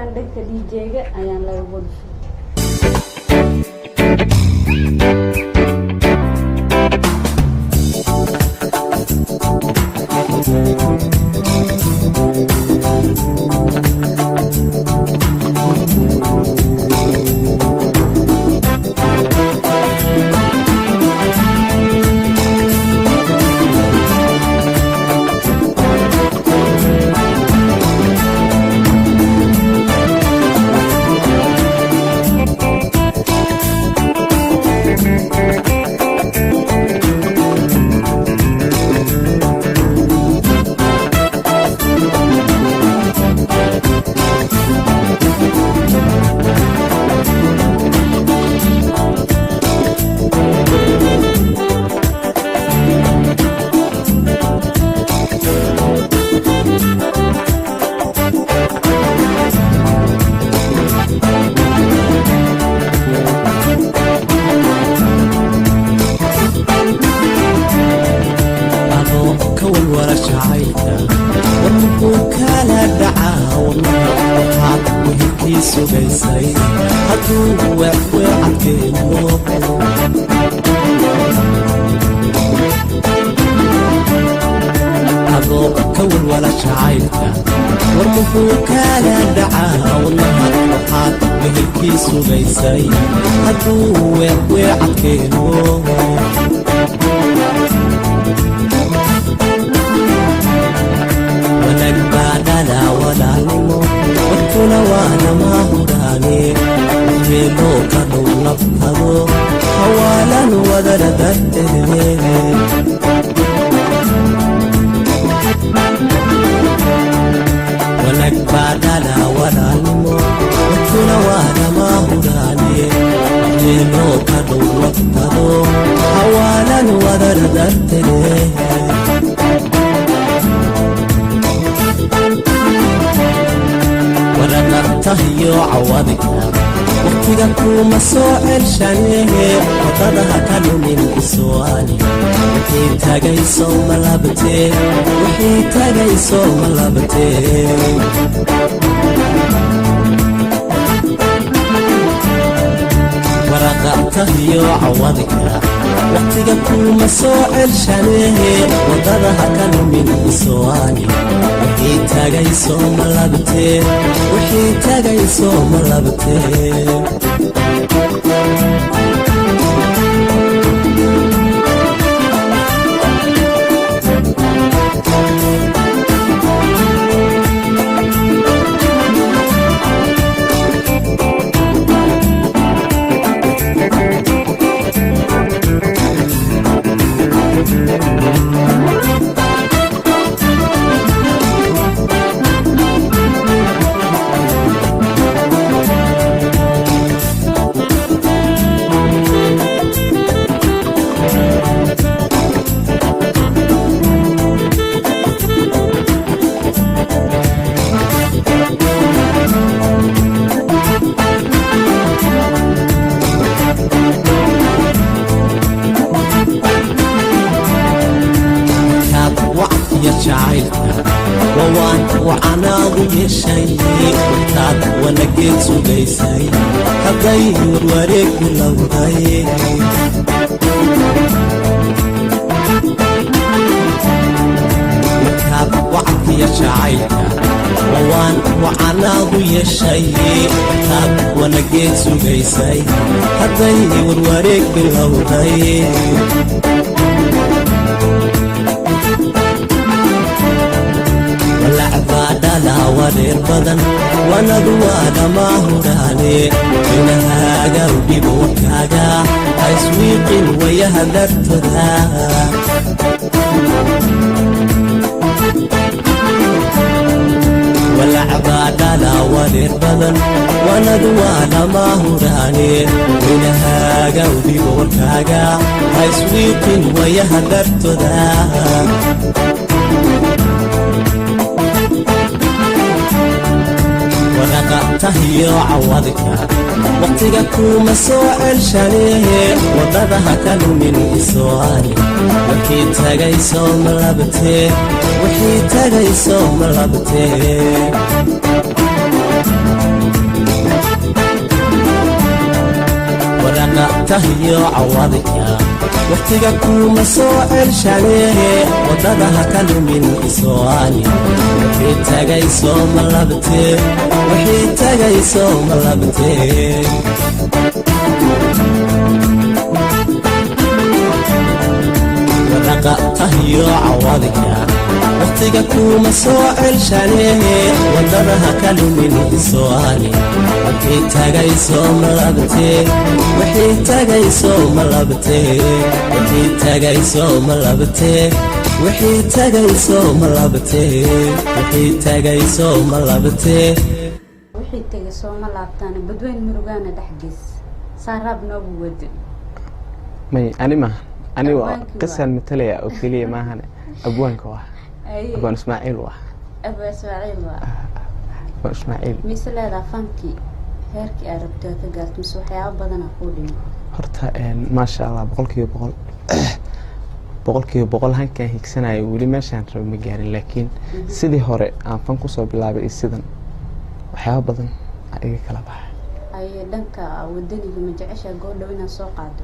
markaan dhanka DJ-ga ayaan laga wadashay. tahyo cawadka waqtiga kuma soo celshalee wadadaha ka lumin iswaani wixii tagayso ma labtee wixii tagayso ma labtee wadaqa tahyo cawadka waqtiga kuma soo celshalee wadadaha ka lumin iswaani wixii tagayso ma labtee wixii tagayso ma labtee wixii tagayso ma labtee wixii tagayso ma labtee wixii tagayso ma labtee wixii tagayso ma laabtaan badweyn murugaana dhaxgis saarab noobu wadi may anima waa qisal matalaya oo kaliya maahan abwaanka waa abaan Ismaaciil waa abaan Ismaaciil misalada fanki heerkii arabta ka gaartay waxyaabo badan oo dhimo horta ma sha Allah boqolkiiba hanka higsanayo wali meeshan rabo ma gaarin laakiin sidii hore aan fan ku soo bilaabay sidan waxyaabo badan ay kala baxay ay dhanka wadaniga ma jecesha gool dhawina soo qaado